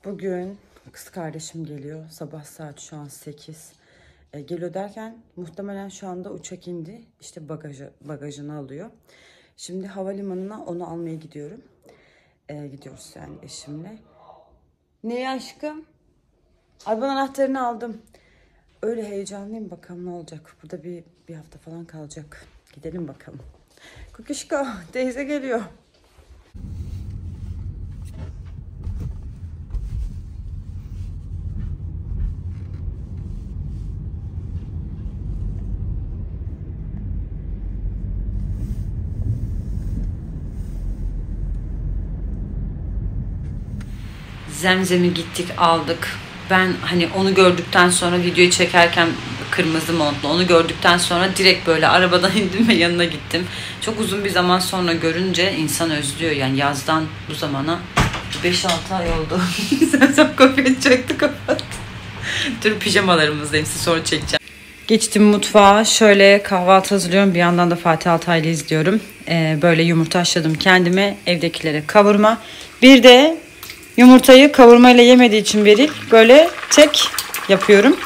Bugün kız kardeşim geliyor. Sabah saat şu an 8. Geliyor derken muhtemelen şu anda uçak indi. İşte bagajını alıyor. Şimdi havalimanına onu almaya gidiyorum. Gidiyoruz yani eşimle. Ne aşkım? Arabanın anahtarını aldım. Öyle heyecanlıyım, bakalım ne olacak. Burada bir hafta falan kalacak. Gidelim bakalım. Kukuşko teyze geliyor. Zemzem'i gittik aldık. Ben hani onu gördükten sonra videoyu çekerken kırmızı montlu onu gördükten sonra direkt böyle arabadan indim ve yanına gittim. Çok uzun bir zaman sonra görünce insan özlüyor yani yazdan bu zamana 5-6 ay oldu. Zemzem kapıyı çaktı kapat. Dur pijamalarımızdayım, size sonra çekeceğim. Geçtim mutfağa, şöyle kahvaltı hazırlıyorum, bir yandan da Fatih Altaylı izliyorum. Böyle yumurta haşladım kendime, evdekilere kavurma. Bir de yumurtayı kavurmayla yemediği için Beril böyle tek yapıyorum.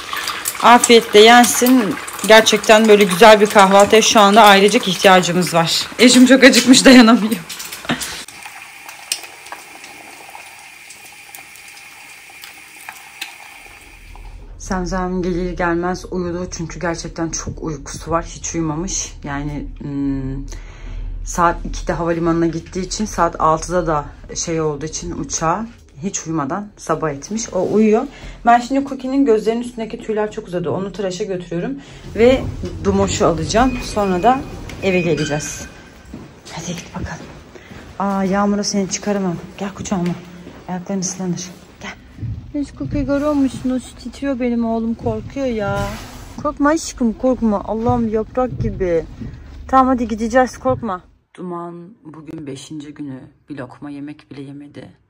Afiyetle yensin. Gerçekten böyle güzel bir kahvaltıya şu anda ailecek ihtiyacımız var. Eşim çok acıkmış, dayanamıyor. Zemzem gelir gelmez uyudu çünkü gerçekten çok uykusu var. Hiç uyumamış. Yani saat 2'de havalimanına gittiği için saat 6'da da şey olduğu için uçağa hiç uyumadan sabah etmiş. O uyuyor. Ben şimdi Cookie'nin gözlerinin üstündeki tüyler çok uzadı. Onu tıraşa götürüyorum. Ve Dumoş'u alacağım. Sonra da eve geleceğiz. Hadi git bakalım. Aa, Yağmur'a seni çıkaramam. Gel kucağıma. Ayakların ıslanır. Gel. Hiç Cookie görüyor musunuz? Titriyor benim oğlum, korkuyor ya. Korkma aşkım, korkma. Allah'ım, yaprak gibi. Tamam hadi gideceğiz, korkma. Duman bugün 5. günü. Bir lokma yemek bile yemedi.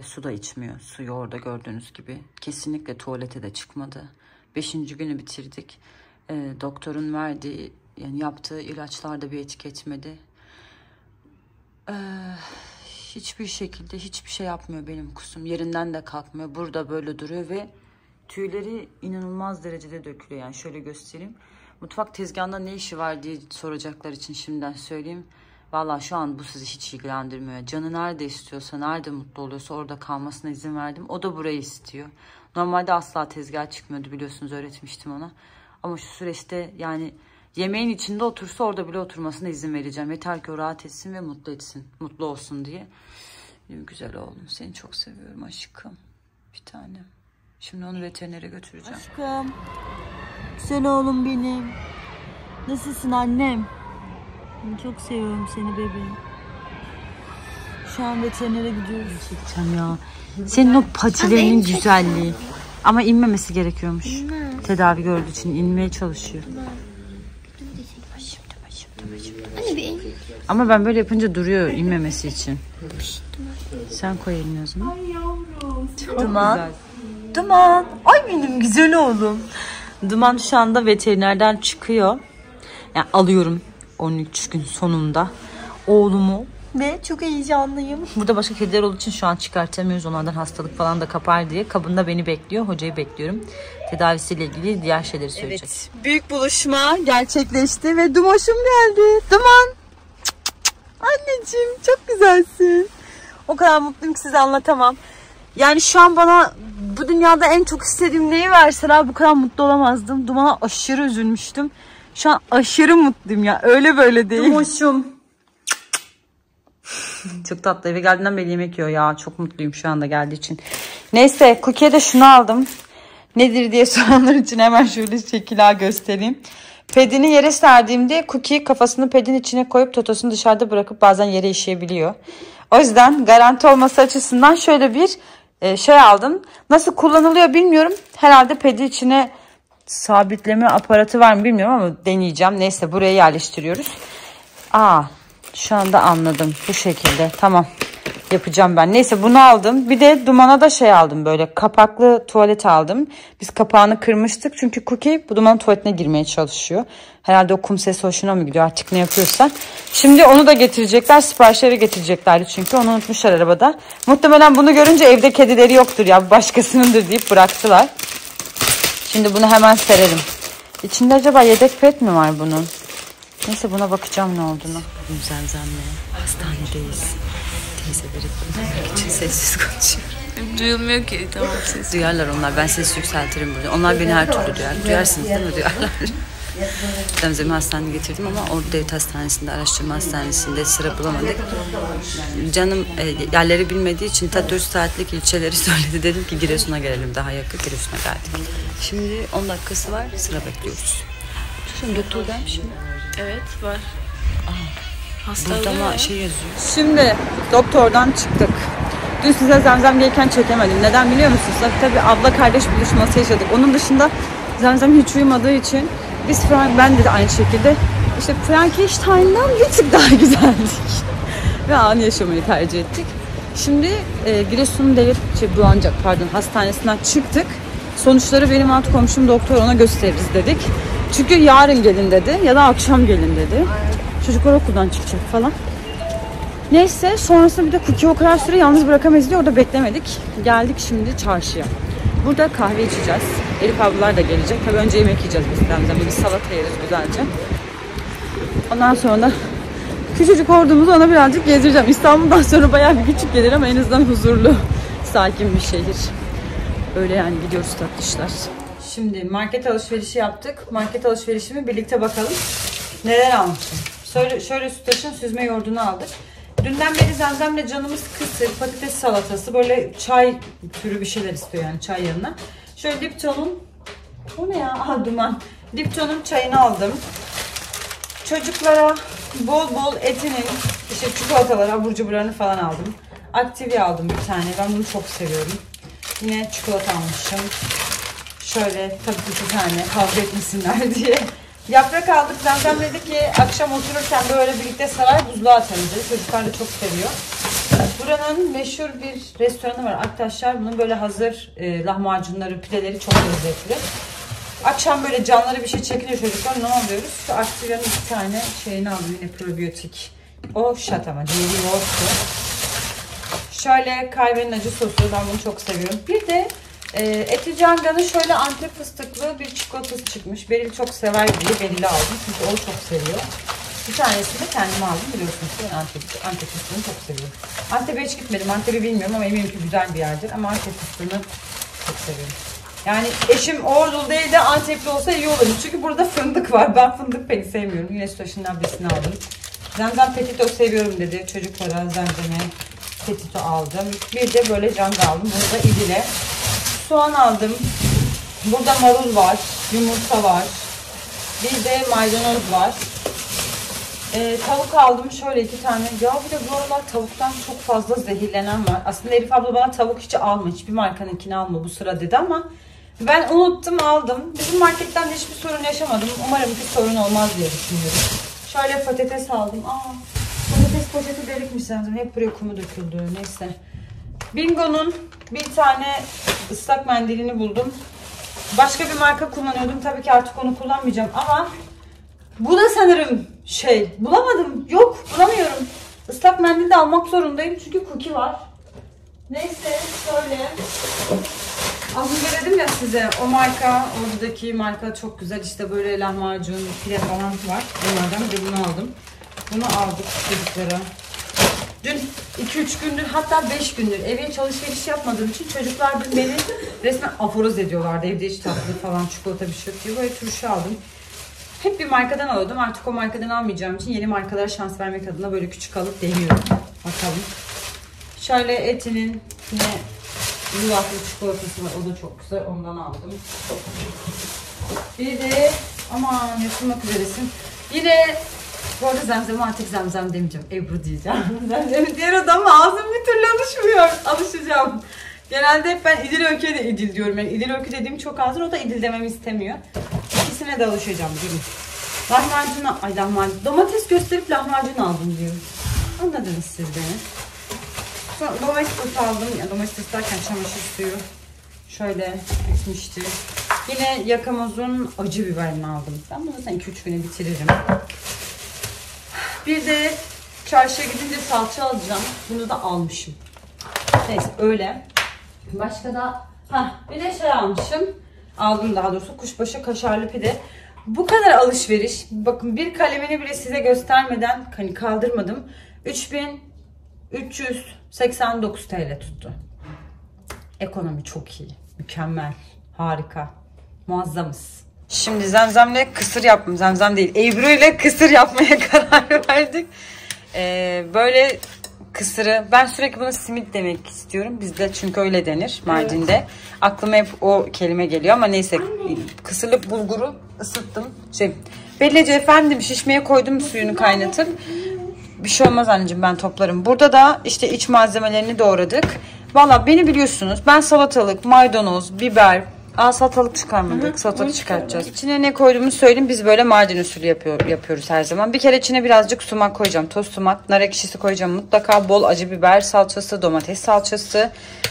Su da içmiyor. Suyu orada gördüğünüz gibi. Kesinlikle tuvalete de çıkmadı. 5. günü bitirdik. Doktorun verdiği, yani yaptığı ilaçlar da bir etki etmedi. Hiçbir şekilde hiçbir şey yapmıyor benim kuzum. Yerinden de kalkmıyor. Burada böyle duruyor ve tüyleri inanılmaz derecede dökülüyor. Yani şöyle göstereyim. Mutfak tezgahında ne işi var diye soracaklar için şimdiden söyleyeyim. Vallahi şu an bu sizi hiç ilgilendirmiyor. Canı nerede istiyorsa, nerede mutlu oluyorsa orada kalmasına izin verdim. O da burayı istiyor. Normalde asla tezgah çıkmıyordu, biliyorsunuz, öğretmiştim ona. Ama şu süreçte yani yemeğin içinde otursa orada bile oturmasına izin vereceğim. Yeter ki o rahat etsin ve mutlu etsin. Mutlu olsun diye. Benim güzel oğlum, seni çok seviyorum aşkım. Bir tanem. Şimdi onu veterinere götüreceğim. Aşkım. Güzel oğlum benim. Nasılsın annem? Ben çok seviyorum seni bebeğim. Şu an veterinere gidiyoruz. Çekeceğim ya. Senin o patilerinin güzelliği. Ama inmemesi gerekiyormuş. İnmez. Tedavi gördüğü için inmeye çalışıyor. Anne bir Ama ben böyle yapınca duruyor inmemesi için. Sen koy elini o zaman. Duman. Duman. Ay benim güzel oğlum. Duman şu anda veterinerden çıkıyor. Yani alıyorum 13 gün sonunda oğlumu. Ve çok heyecanlıyım. Burada başka kediler olduğu için şu an çıkartamıyoruz. Onlardan hastalık falan da kapar diye. Kabında beni bekliyor. Hocayı bekliyorum. Tedavisiyle ilgili diğer şeyleri söyleyecek. Evet. Büyük buluşma gerçekleşti ve Dumoş'um geldi. Duman. Anneciğim çok güzelsin. O kadar mutluyum ki size anlatamam. Yani şu an bana bu dünyada en çok istediğim neyi verseler bu kadar mutlu olamazdım. Duman'a aşırı üzülmüştüm. Şu an aşırı mutluyum ya. Öyle böyle değil. Dumoş'um. Çok tatlı. Eve geldiğinden beri yemek yiyor ya. Çok mutluyum şu anda geldiği için. Neyse, Cookie'ye de şunu aldım. Nedir diye soranlar için hemen şöyle şekilde göstereyim. Pedini yere serdiğimde Cookie kafasını pedin içine koyup totosunu dışarıda bırakıp bazen yere işeyebiliyor. O yüzden garanti olması açısından şöyle bir şey aldım. Nasıl kullanılıyor bilmiyorum. Herhalde pedi içine sabitleme aparatı var mı bilmiyorum ama deneyeceğim. Neyse, buraya yerleştiriyoruz. Şu anda anladım. Bu şekilde. Tamam. yapacağım ben. Neyse bunu aldım. Bir de Duman'a da şey aldım, böyle kapaklı tuvalet aldım. Biz kapağını kırmıştık çünkü Cookie bu Duman'ın tuvaletine girmeye çalışıyor. Herhalde o kum sesi hoşuna mı gidiyor artık, ne yapıyorsa. Şimdi onu da getirecekler, siparişleri getireceklerdi çünkü onu unutmuşlar arabada. Muhtemelen bunu görünce evde kedileri yoktur ya, başkasınındır deyip bıraktılar. Şimdi bunu hemen serelim. İçinde acaba yedek pet mi var bunun? Neyse buna bakacağım ne olduğunu. Bugün Zemzem'le hastanedeyiz. Teyzeleri bulmak için sessiz konuşuyor. Duyulmuyor ki tamam ses. Duyarlar onlar. Ben ses yükseltirim burada. Onlar beni her türlü duyar. Duyarsınız değil mi? Duyarlar. Zemzem'i hastaneye getirdim ama orada devlet hastanesinde, araştırma hastanesinde sıra bulamadık. Canım yerleri bilmediği için ta 4 saatlik ilçeleri söyledi. Dedim ki Giresun'a gelelim, daha yakın. Giresun'a geldik. Şimdi 10 dakikası var, sıra bekliyoruz. Şimdi doktor gelmiş mi? Evet var. Burada ama şey yazıyor. Şimdi doktordan çıktık. Dün size Zemzem gelirken çekemedim. Neden biliyor musunuz? Tabii abla kardeş buluşması yaşadık. Onun dışında Zemzem hiç uyumadığı için biz ben de aynı şekilde işte Frankenstein'dan bir tık daha güzeldik. Ve anı yaşamayı tercih ettik. Şimdi Giresun Devlet Hastanesi'nden çıktık. Sonuçları benim alt komşum doktor, ona gösteririz dedik. Çünkü yarın gelin dedi ya da akşam gelin dedi. Çocuklar okuldan çıkacak falan. Neyse sonrasında bir de Cookie o kadar süre yalnız bırakamayız diye orada beklemedik. Geldik şimdi çarşıya. Burada kahve içeceğiz. Elif ablalar da gelecek. Tabii önce yemek yiyeceğiz biz Zemzem'le. Bir salata yeriz güzelce. Ondan sonra da küçücük ordumuzu ona birazcık gezdireceğim. İstanbul'dan sonra bayağı bir küçük gelir ama en azından huzurlu, sakin bir şehir. Öyle yani, gidiyoruz tatlışlar. Şimdi market alışverişi yaptık. Market alışverişimi birlikte bakalım. Neler almışım. Şöyle Sütaş'ın süzme yoğurdunu aldık. Dünden beri Zemzem'le canımız kısır, patates salatası, böyle çay türü bir şeyler istiyor yani çay yanına. Şöyle Lipton'un, o ne ya? Aha Duman. Lipton'un çayını aldım. Çocuklara bol bol etinin, işte çikolataları, abur cuburlarını falan aldım. Activia aldım bir tane. Ben bunu çok seviyorum. Yine çikolata almışım. Şöyle tabii ki bir tane kavga etmesinler diye. Yaprak aldık. Zemzem dedi ki akşam otururken böyle birlikte sarar buzluğa atarız dedi. Çocuklar da çok seviyor. Buranın meşhur bir restoranı var Aktaşlar. Bunun böyle hazır lahmacunları, pideleri çok lezzetli. Akşam böyle canları bir şey çekiniyor çocuklar. Ne alıyoruz? Şu Activia'nın bir tane şeyini aldım, yine probiyotik. O şat ama diğeri yoğurttu. Şöyle kahvenin acı sosu. Ben bunu çok seviyorum. Bir de Eticanga'nın şöyle Antep fıstıklı bir çikolatası çıkmış. Beril çok sever diye Beril'i aldım. Çünkü o çok seviyor. Bir tanesini de kendime aldım, biliyorsunuz. Ben Antep fıstığını çok seviyorum. Antep'e hiç gitmedim. Antep'i bilmiyorum ama eminim ki güzel bir yerdir. Ama Antep fıstığını çok seviyorum. Yani eşim Ordulu değil de Antepli olsa iyi olur. Çünkü burada fındık var. Ben fındık pek sevmiyorum. Yine Sütaş'ın abdesini aldım. Zemzem Petito seviyorum dedi. Çocuklara Zemzem'e Petito aldım. Bir de böyle Canga aldım. Burada İdil'e. Soğan aldım. Burada marul var. Yumurta var. Bir de maydanoz var. Tavuk aldım. Şöyle 2 tane. Ya bir de bu aralar tavuktan çok fazla zehirlenen var. Aslında Elif abla bana tavuk hiç alma. Hiçbir markanınkini alma bu sıra dedi ama ben unuttum, aldım. Bizim marketten hiçbir sorun yaşamadım. Umarım ki sorun olmaz diye düşünüyorum. Şöyle patates aldım. Patates poşeti delikmiş sanırım. Hep buraya kumu döküldü. Neyse. Bingo'nun bir tane ıslak mendilini buldum. Başka bir marka kullanıyordum. Tabii ki artık onu kullanmayacağım ama bu da sanırım bulamadım. Yok, bulamıyorum. Islak mendil de almak zorundayım çünkü Cookie var. Neyse şöyle. Az önce dedim ya size, o marka, oradaki marka çok güzel. İşte böyle lahmacun, pide falan var. Onlardan bir de bunu aldım. Bunu aldık çocuklara. Dün 2-3 gündür, hatta 5 gündür eve hiç alışveriş yapmadığım için çocuklar dün beni resmen aforoz ediyorlardı. Evde hiç tatlı falan, çikolata bir şey yok diye. Böyle turşu aldım. Hep bir markadan alıyordum. Artık o markadan almayacağım için yeni markalara şans vermek adına böyle küçük alıp deniyorum. Bakalım. Şöyle Eti'nin yine yulaflı çikolatası var. O da çok güzel. Ondan aldım. Bir de aman yakınmak üzeresin. Yine bu arada Zemzem'e artık Zemzem demeyeceğim. Ebru diyeceğim. Zemzem'in diğer adamla ağzım bir türlü alışmıyor. Alışacağım. Genelde hep ben İdil Öykü'ye de İdil diyorum. Yani İdil Öykü dediğim çok azdır. O da İdil dememi istemiyor. İkisine de alışacağım. Durun. Lahmacun, domates gösterip lahmacun aldım diyorum. Anladınız siz beni. Sonra domates aldım. Ya domates derken çamaşır suyu. Şöyle bitmişti. Yine Yakamoz'un acı biberini aldım. Ben bunu sen 2-3 güne bitiririm. Bir de çarşıya gidince salça alacağım. Bunu da almışım. Neyse öyle. Başka da bir de şey almışım. Aldım daha doğrusu kuşbaşı kaşarlı pide. Bu kadar alışveriş. Bakın bir kalemini bile size göstermeden hani kaldırmadım. 3389 TL tuttu. Ekonomi çok iyi. Mükemmel. Harika. Muazzamız. Şimdi Zemzem'le kısır yapmam. Zemzem değil. Ebru ile kısır yapmaya karar verdik. Böyle kısırı. Ben sürekli buna simit demek istiyorum. Bizde çünkü öyle denir Mardin'de. Evet. Aklıma hep o kelime geliyor ama neyse. Kısırlık bulguru ısıttım. Bellece efendim şişmeye koydum suyunu kaynatıp. Bir şey olmaz anneciğim ben toplarım. Burada da işte iç malzemelerini doğradık. Valla beni biliyorsunuz. Ben salatalık, maydanoz, biber. Salatalık çıkarmadık. Salatalık çıkartacağız. İçine ne koyduğumu söyleyeyim. Biz böyle Mardin usulü yapıyoruz her zaman. Bir kere içine birazcık sumak koyacağım. Toz sumak, nar ekşisi koyacağım. Mutlaka bol acı biber salçası, domates salçası.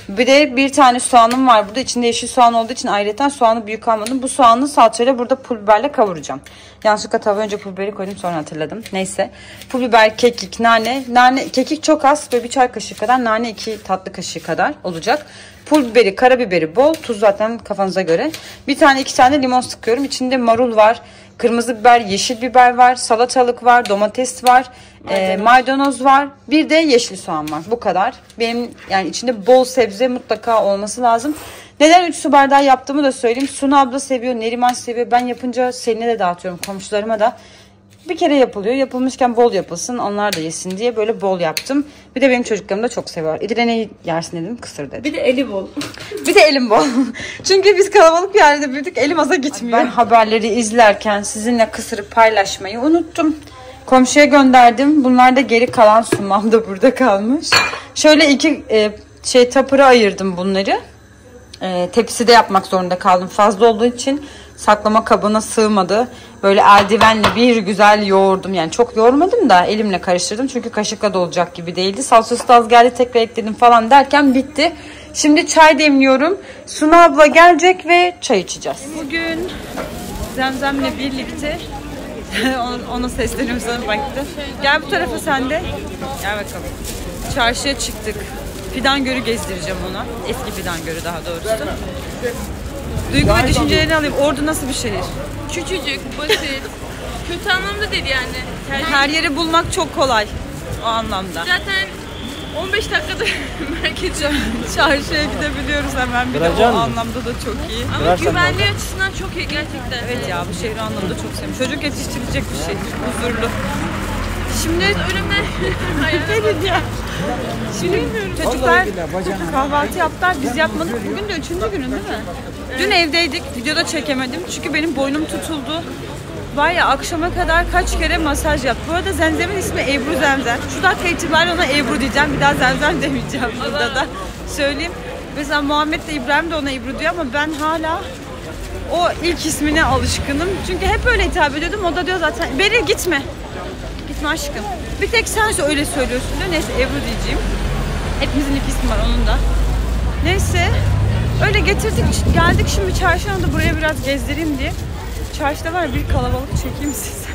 Bir de bir tane soğanım var. Burada içinde yeşil soğan olduğu için ayrıca soğanı büyük almadım. Bu soğanı salçayla burada pul biberle kavuracağım. Yanlışlıkla tava önce pul biberi koydum sonra hatırladım. Neyse. Pul biber, kekik, nane. Kekik çok az. Böyle bir çay kaşığı kadar. Nane 2 tatlı kaşığı kadar olacak. Pul biberi, karabiberi bol. Tuz zaten kafanıza göre. Bir tane 2 tane limon sıkıyorum. İçinde marul var. Kırmızı biber, yeşil biber var. Salatalık var. Domates var. Maydanoz var. Bir de yeşil soğan var. Bu kadar. Benim yani içinde bol sebze mutlaka olması lazım. Neden 3 su bardağı yaptığımı da söyleyeyim. Sunu abla seviyor. Neriman seviyor. Ben yapınca Selin'e de dağıtıyorum. Komşularıma da. Bir kere yapılıyor. Yapılmışken bol yapılsın. Onlar da yesin diye böyle bol yaptım. Bir de benim çocuklarım da çok seviyor. İdile ne yersin dedim. Kısır dedim. Bir de eli bol. Bir de elim bol. Çünkü biz kalabalık bir yerde büyüdük. Elim aza gitmiyor. Ben haberleri izlerken sizinle kısırı paylaşmayı unuttum. Komşuya gönderdim. Bunlar da geri kalan sumam da burada kalmış. Şöyle 2 tapıra ayırdım bunları. Tepside yapmak zorunda kaldım. Fazla olduğu için saklama kabına sığmadı. Böyle eldivenle bir güzel yoğurdum. Yani çok yoğurmadım da elimle karıştırdım. Çünkü kaşıkla da olacak gibi değildi. Salçası da az geldi tekrar ekledim falan derken bitti. Şimdi çay demliyorum. Suna abla gelecek ve çay içeceğiz. Bugün Zemzem'le birlikte ona sesleniyorum sana baktı. Gel bu tarafa sen de. Gel bakalım. Çarşıya çıktık. Fidangöl'ü gezdireceğim ona. Eski Fidangöl'ü daha doğrusu. Duygu ve düşüncelerini alayım. Ordu nasıl bir şehir? Küçücük, basit. Kötü anlamda değil yani. Her yeri bulmak çok kolay. O anlamda. Zaten 15 dakikada merkeze çarşıya gidebiliyoruz hemen. Bir de o anlamda da çok iyi. Ama güvenliği açısından çok iyi gerçekten. Evet ya bu şehri anlamda çok seviyorum. Çocuk yetiştirilecek bir şehir. Huzurlu. Şimdi ölümden hayal ya. Şimdi çocuklar kahvaltı yaptılar. Biz yapmadık. Bugün de 3. günün değil mi? Evet. Dün evdeydik. Videoda çekemedim. Çünkü benim boynum tutuldu. Var ya akşama kadar kaç kere masaj yaptı. Bu arada Zemzem'in ismi Ebru Zemzem. Şu dakika itibariyle ona Ebru diyeceğim. Bir daha Zemzem demeyeceğim burada da. Söyleyeyim. Mesela Muhammed de İbrahim de ona Ebru diyor ama ben hala o ilk ismine alışkınım. Çünkü hep öyle hitap ediyordum. O da diyor zaten Beril gitme. Gitme aşkım. Bir tek sen öyle söylüyorsun diyor. Neyse Ebru diyeceğim. Hepimizin ilk ismi var onun da. Neyse. Öyle getirdik. Geldik şimdi çarşıdan da buraya biraz gezdireyim diye. Çarşıda var bir kalabalık çekeyim size.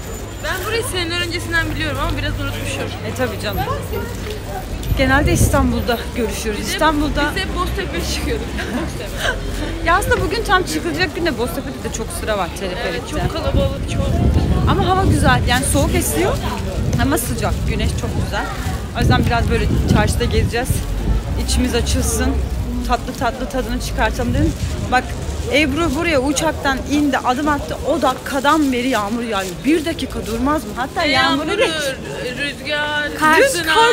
Ben burayı seneler öncesinden biliyorum ama biraz unutmuşum. Tabii canım. Genelde İstanbul'da görüşüyoruz. İstanbul'da. Biz hep Boztepe'ye çıkıyorduk. Ya aslında bugün tam çıkılacak gün de Boztepe'de de çok sıra var teleferikte. Evet çok kalabalık çok. Ama hava güzel yani soğuk esiyor ama sıcak. Güneş çok güzel. O yüzden biraz böyle çarşıda gezeceğiz. İçimiz açılsın. Tatlı tatlı tadını çıkartalım dedim. Bak Ebru buraya uçaktan indi, adım attı. O dakikadan beri yağmur yağıyor. 1 dakika durmaz mı? Hatta yağmur rüzgar, dün kar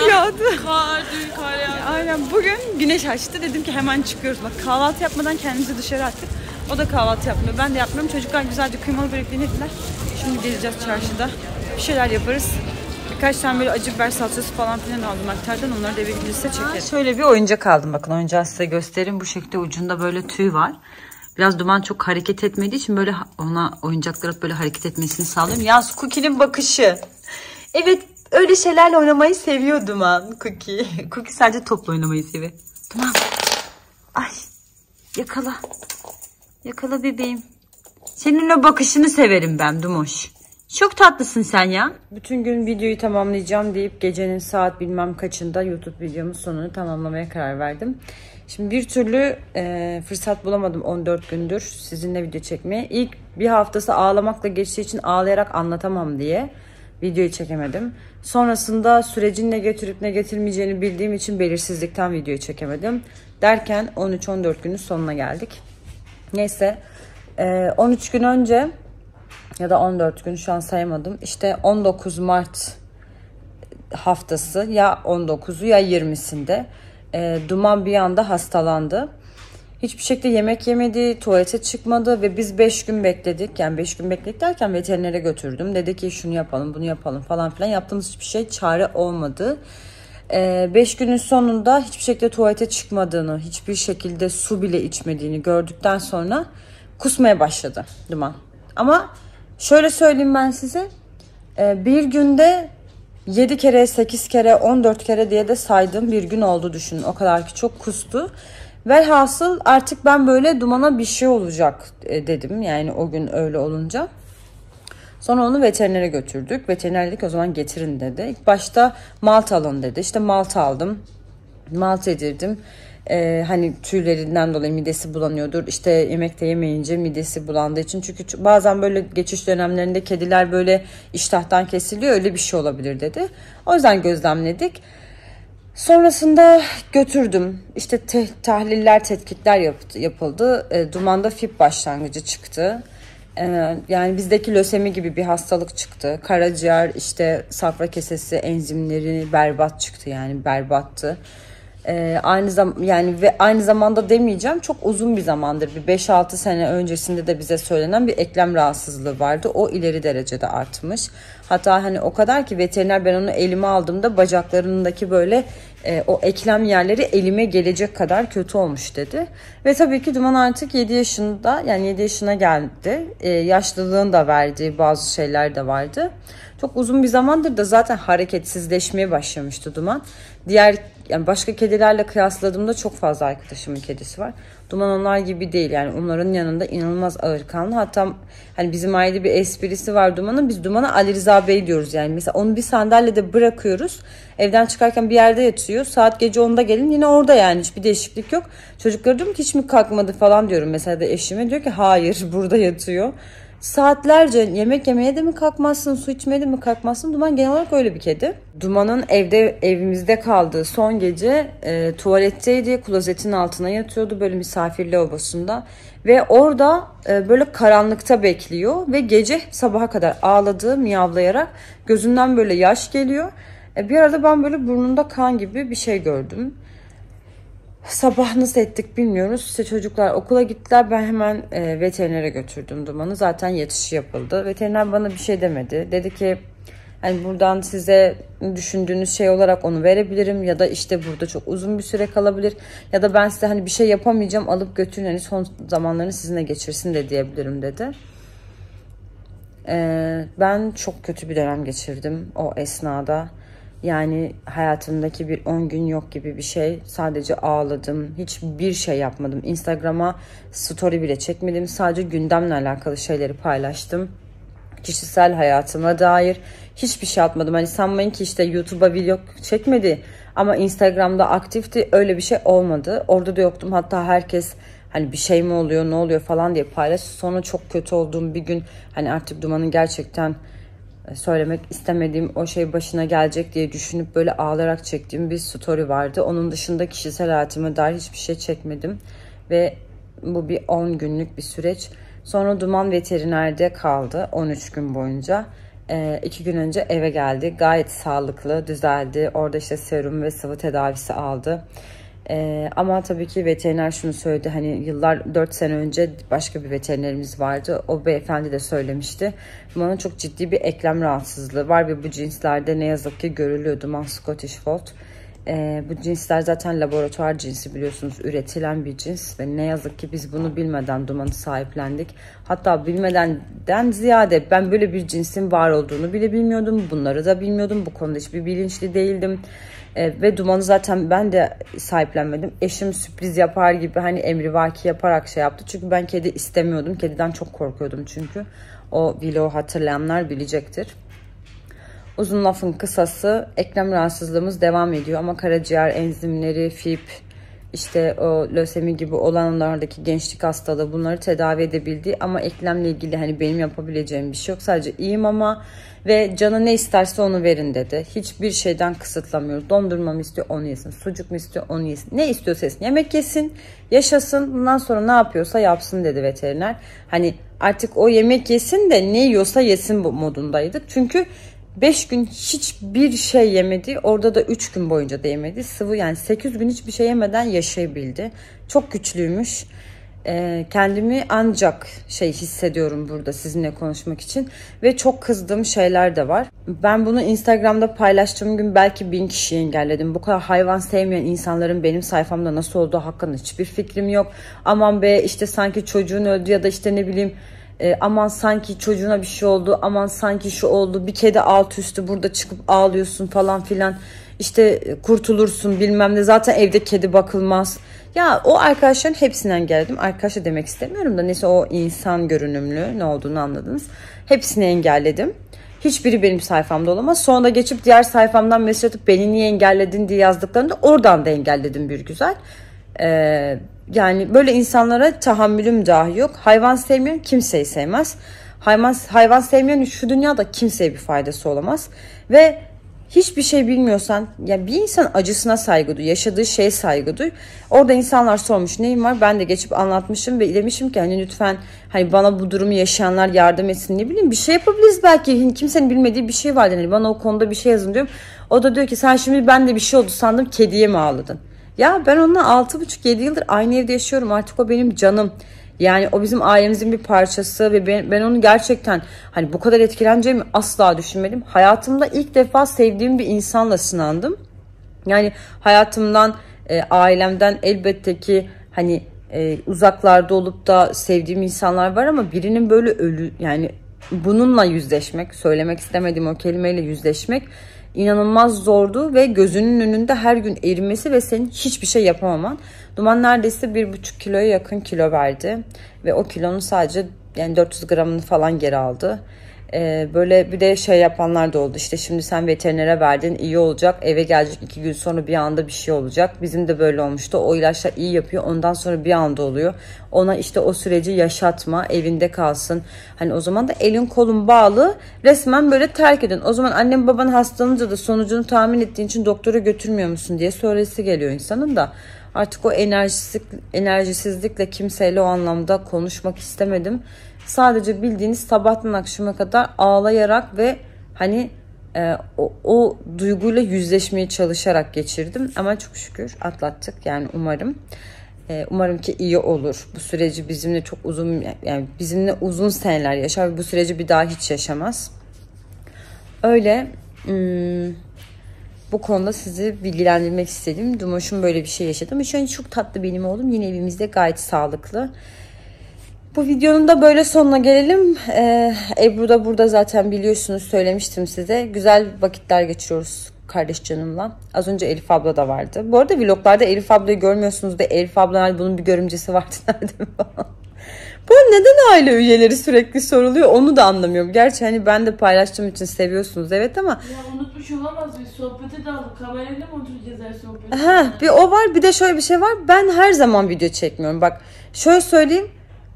yağdı. Dün kar yağdı. Aynen bugün güneş açtı. Dedim ki hemen çıkıyoruz. Bak kahvaltı yapmadan kendimizi dışarı attık. O da kahvaltı yapmıyor. Ben de yapmıyorum. Çocuklar güzelce kıymalı böreklerini yediler. Şimdi gezeceğiz çarşıda. Bir şeyler yaparız. Birkaç tane böyle acı biber salçası falan filan aldım aktardan. Onları da eve gidilirse çekeriz. Şöyle bir oyuncak aldım. Bakın oyuncağı size göstereyim. Bu şekilde ucunda böyle tüy var. Biraz Duman çok hareket etmediği için böyle ona oyuncaklara böyle hareket etmesini sağlıyorum. Yalnız Cookie'nin bakışı. Evet Öyle şeylerle oynamayı seviyor Duman. Cookie. Cookie sadece topla oynamayı seviyor. Duman. Ay. Yakala. Yakala bebeğim. Senin o bakışını severim ben Dumoş. Çok tatlısın sen ya. Bütün gün videoyu tamamlayacağım deyip gecenin saat bilmem kaçında YouTube videomun sonunu tamamlamaya karar verdim. Şimdi bir türlü fırsat bulamadım 14 gündür sizinle video çekmeye. İlk bir haftası ağlamakla geçtiği için ağlayarak anlatamam diye videoyu çekemedim. Sonrasında sürecin ne getirip ne getirmeyeceğini bildiğim için belirsizlikten videoyu çekemedim. Derken 13-14 günün sonuna geldik. Neyse 13 gün önce ya da 14 gün şu an sayamadım. İşte 19 Mart haftası ya 19'u ya 20'sinde Duman bir anda hastalandı. Hiçbir şekilde yemek yemedi, tuvalete çıkmadı ve biz 5 gün bekledik. Yani 5 gün bekledik derken veterinere götürdüm. Dedi ki şunu yapalım, bunu yapalım falan filan. Yaptığımız hiçbir şey çare olmadı. 5 günün sonunda hiçbir şekilde tuvalete çıkmadığını, hiçbir şekilde su bile içmediğini gördükten sonra kusmaya başladı Duman. Ama şöyle söyleyeyim ben size. Bir günde 7 kere, 8 kere, 14 kere diye de saydığım bir gün oldu düşünün. O kadar ki çok kustu. Velhasıl artık ben böyle Duman'a bir şey olacak dedim. Yani o gün öyle olunca. Sonra onu veterinere götürdük. Veteriner dedik o zaman getirin dedi. İlk başta malt alın dedi. İşte malt aldım. Malt yedirdim. Hani tüylerinden dolayı midesi bulanıyordur. İşte yemekte yemeyince midesi bulandığı için. Çünkü bazen böyle geçiş dönemlerinde kediler böyle iştahtan kesiliyor. Öyle bir şey olabilir dedi. O yüzden gözlemledik. Sonrasında götürdüm. İşte tahliller, tetkikler yapıldı. Duman'da FİP başlangıcı çıktı. Yani bizdeki lösemi gibi bir hastalık çıktı. Karaciğer, işte safra kesesi enzimleri berbat çıktı, yani berbattı. Aynı zamanda demeyeceğim, çok uzun bir zamandır, bir 5-6 sene öncesinde de bize söylenen bir eklem rahatsızlığı vardı. O ileri derecede artmış. Hatta hani o kadar ki veteriner, ben onu elime aldığımda bacaklarındaki böyle o eklem yerleri elime gelecek kadar kötü olmuş dedi. Ve tabii ki Duman artık 7 yaşında, yani 7 yaşına geldi. Yaşlılığın da verdiği bazı şeyler de vardı. Çok uzun bir zamandır da zaten hareketsizleşmeye başlamıştı Duman. Yani başka kedilerle kıyasladığımda çok fazla arkadaşımın kedisi var. Duman onlar gibi değil. Yani onların yanında inanılmaz ağırkanlı. Hatta hani bizim aile bir esprisi var Duman'ın. Biz Duman'a Ali Rıza Bey diyoruz yani. Mesela onu bir sandalyede bırakıyoruz. Evden çıkarken bir yerde yatıyor. Saat gece 10'da gelin yine orada, yani hiçbir değişiklik yok. Çocuklara diyorum ki hiç mi kalkmadı falan diyorum. Mesela da eşime diyor ki hayır, burada yatıyor. Saatlerce yemek yemeye de mi kalkmazsın, su içmeye de mi kalkmazsın? Duman genel olarak öyle bir kedi. Duman'ın evimizde kaldığı son gece tuvaletteydi. Klozetin altına yatıyordu böyle misafir lavabosunda. Ve orada böyle karanlıkta bekliyor. Ve gece sabaha kadar ağladı, miyavlayarak. Gözünden böyle yaş geliyor. Bir arada ben böyle burnunda kan gibi bir şey gördüm. Sabah nasıl ettik bilmiyoruz. İşte çocuklar okula gittiler. Ben hemen veterinere götürdüm Duman'ı. Zaten yatışı yapıldı. Veteriner bana bir şey demedi. Dedi ki hani buradan size düşündüğünüz şey olarak onu verebilirim. Ya da işte burada çok uzun bir süre kalabilir. Ya da ben size hani bir şey yapamayacağım, alıp götürün. Hani son zamanlarını sizinle geçirsin de diyebilirim dedi. Ben çok kötü bir dönem geçirdim o esnada. Yani hayatımdaki bir 10 gün yok gibi bir şey. Sadece ağladım. Hiçbir şey yapmadım. Instagram'a story bile çekmedim. Sadece gündemle alakalı şeyleri paylaştım. Kişisel hayatıma dair hiçbir şey atmadım. Hani sanmayın ki işte YouTube'a video çekmedi ama Instagram'da aktifti. Öyle bir şey olmadı. Orada da yoktum. Hatta herkes hani bir şey mi oluyor, ne oluyor falan diye paylaştı. Sonra çok kötü olduğum bir gün, hani artık Duman'ın gerçekten söylemek istemediğim o şey başına gelecek diye düşünüp böyle ağlayarak çektiğim bir story vardı. Onun dışında kişisel hayatıma dair hiçbir şey çekmedim. Ve bu bir 10 günlük bir süreç. Sonra Duman veterinerde kaldı 13 gün boyunca. 2 gün önce eve geldi. Gayet sağlıklı, düzeldi. Orada işte serum ve sıvı tedavisi aldı. Ama tabii ki veteriner şunu söyledi, hani 4 sene önce başka bir veterinerimiz vardı, o beyefendi de söylemişti, Duman'ın çok ciddi bir eklem rahatsızlığı var ve bu cinslerde ne yazık ki görülüyor, Duman Scottish Fold. Bu cinsler zaten laboratuvar cinsi, biliyorsunuz, üretilen bir cins ve ne yazık ki biz bunu bilmeden Duman'ı sahiplendik. Hatta bilmeden ziyade ben böyle bir cinsin var olduğunu bile bilmiyordum. Bunları da bilmiyordum. Bu konuda hiçbir bilinçli değildim. Ve Duman'ı zaten ben de sahiplenmedim. Eşim sürpriz yapar gibi hani emrivaki yaparak şey yaptı. Çünkü ben kedi istemiyordum. Kediden çok korkuyordum çünkü. O vlogu hatırlayanlar bilecektir. Uzun lafın kısası, eklem rahatsızlığımız devam ediyor ama karaciğer enzimleri, FİP, işte o lösemi gibi olanlardaki gençlik hastalığı, bunları tedavi edebildi ama eklemle ilgili hani benim yapabileceğim bir şey yok. Sadece iyiyim ama ve canı ne isterse onu verin dedi. Hiçbir şeyden kısıtlamıyoruz. Dondurma mı istiyor onu yesin, sucuk mu istiyor onu yesin. Ne istiyorsa yesin. Yemek yesin, yaşasın, bundan sonra ne yapıyorsa yapsın dedi veteriner. Hani artık o yemek yesin de ne yiyorsa yesin modundaydık. Çünkü 5 gün hiçbir şey yemedi. Orada da 3 gün boyunca da yemedi. Sıvı, yani 8 gün hiçbir şey yemeden yaşayabildi. Çok güçlüymüş. Kendimi ancak hissediyorum burada sizinle konuşmak için. Ve çok kızdığım şeyler de var. Ben bunu Instagram'da paylaştığım gün belki 1000 kişiyi engelledim. Bu kadar hayvan sevmeyen insanların benim sayfamda nasıl olduğu hakkında hiçbir fikrim yok. Aman be, işte sanki çocuğun öldü ya da işte ne bileyim, aman sanki çocuğuna bir şey oldu, aman sanki şu oldu, bir kedi alt üstü burada çıkıp ağlıyorsun falan filan, işte kurtulursun bilmem ne, zaten evde kedi bakılmaz. Ya o arkadaşların hepsini engelledim. Arkadaşlar demek istemiyorum da neyse, o insan görünümlü ne olduğunu anladınız. Hepsini engelledim. Hiçbiri benim sayfamda olamaz. Sonra da geçip diğer sayfamdan mesaj atıp beni niye engelledin diye yazdıklarında oradan da engelledim bir güzel. Yani böyle insanlara tahammülüm dahi yok. Hayvan sevmeyen kimseyi sevmez. Hayvan sevmeyen şu dünyada kimseye bir faydası olamaz. Ve hiçbir şey bilmiyorsan, ya bir insan acısına saygı duy, yaşadığı şeye saygı duy. Orada insanlar sormuş neyim var, ben de geçip anlatmışım ve demişim ki hani lütfen hani bana bu durumu yaşayanlar yardım etsin, ne bileyim bir şey yapabiliriz belki, kimsenin bilmediği bir şey var, yani bana o konuda bir şey yazın diyorum. O da diyor ki sen şimdi ben de bir şey oldu sandım kediye mi ağladın? Ya ben onunla 6,5-7 yıldır aynı evde yaşıyorum, artık o benim canım. Yani o bizim ailemizin bir parçası ve ben onu gerçekten hani bu kadar etkileneceğimi asla düşünmedim. Hayatımda ilk defa sevdiğim bir insanla sınandım. Yani hayatımdan, ailemden elbette ki hani uzaklarda olup da sevdiğim insanlar var ama birinin böyle yani bununla yüzleşmek, söylemek istemediğim o kelimeyle yüzleşmek İnanılmaz zordu ve gözünün önünde her gün erimesi ve senin hiçbir şey yapamaman. Duman neredeyse 1,5 kiloya yakın kilo verdi ve o kilonun sadece yani 400 gramını falan geri aldı. Böyle bir de şey yapanlar da oldu, işte şimdi sen veterinere verdin iyi olacak, eve gelecek 2 gün sonra bir anda bir şey olacak. Bizim de böyle olmuştu, o ilaçlar iyi yapıyor, ondan sonra bir anda oluyor. Ona işte o süreci yaşatma, evinde kalsın. Hani o zaman da elin kolun bağlı, resmen böyle terk edin. O zaman annem baban hastalanınca da sonucunu tahmin ettiğin için doktora götürmüyor musun diye söylesi geliyor insanın da. Artık o enerjisizlikle kimseyle o anlamda konuşmak istemedim. Sadece bildiğiniz sabahtan akşama kadar ağlayarak ve hani o duyguyla yüzleşmeye çalışarak geçirdim. Ama çok şükür atlattık, yani umarım ki iyi olur. Bu süreci bizimle çok uzun, yani bizimle uzun seneler yaşar ve bu süreci bir daha hiç yaşamaz. Öyle bu konuda sizi bilgilendirmek istedim. Dumoş'um böyle bir şey yaşadı ama şu an çok tatlı benim oğlum. Yine evimizde gayet sağlıklı. Bu videonun da böyle sonuna gelelim. Ebru da burada zaten, biliyorsunuz, söylemiştim size. Güzel vakitler geçiriyoruz kardeş canımla. Az önce Elif abla da vardı. Bu arada vloglarda Elif ablayı görmüyorsunuz da Elif abla bunun bir görümcesi vardı nerede falan. Bu neden aile üyeleri sürekli soruluyor onu da anlamıyorum. Gerçi hani ben de paylaştığım için seviyorsunuz evet ama. Ya unutmuş olamaz, biz sohbete daldık. Kamerayla mı oturacağız her sohbete? Bir o var, bir de şöyle bir şey var. Ben her zaman video çekmiyorum. Bak şöyle söyleyeyim.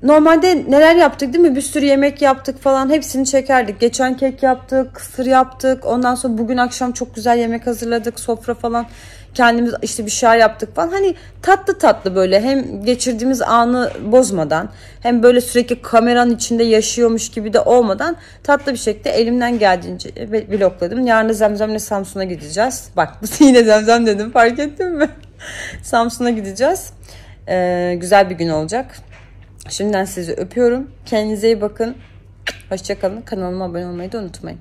Normalde neler yaptık değil mi? Bir sürü yemek yaptık falan. Hepsini çekerdik. Geçen kek yaptık, kısır yaptık. Ondan sonra bugün akşam çok güzel yemek hazırladık. Sofra falan. Kendimiz işte bir şeyler yaptık falan. Hani tatlı tatlı böyle, hem geçirdiğimiz anı bozmadan, hem böyle sürekli kameranın içinde yaşıyormuş gibi de olmadan tatlı bir şekilde elimden geldiğince vlogladım. Yarın da Zemzem'le Samsun'a gideceğiz. Bak yine Zemzem dedim, fark ettin mi? Samsun'a gideceğiz. Güzel bir gün olacak. Şimdiden sizi öpüyorum. Kendinize iyi bakın. Hoşça kalın. Kanalıma abone olmayı da unutmayın.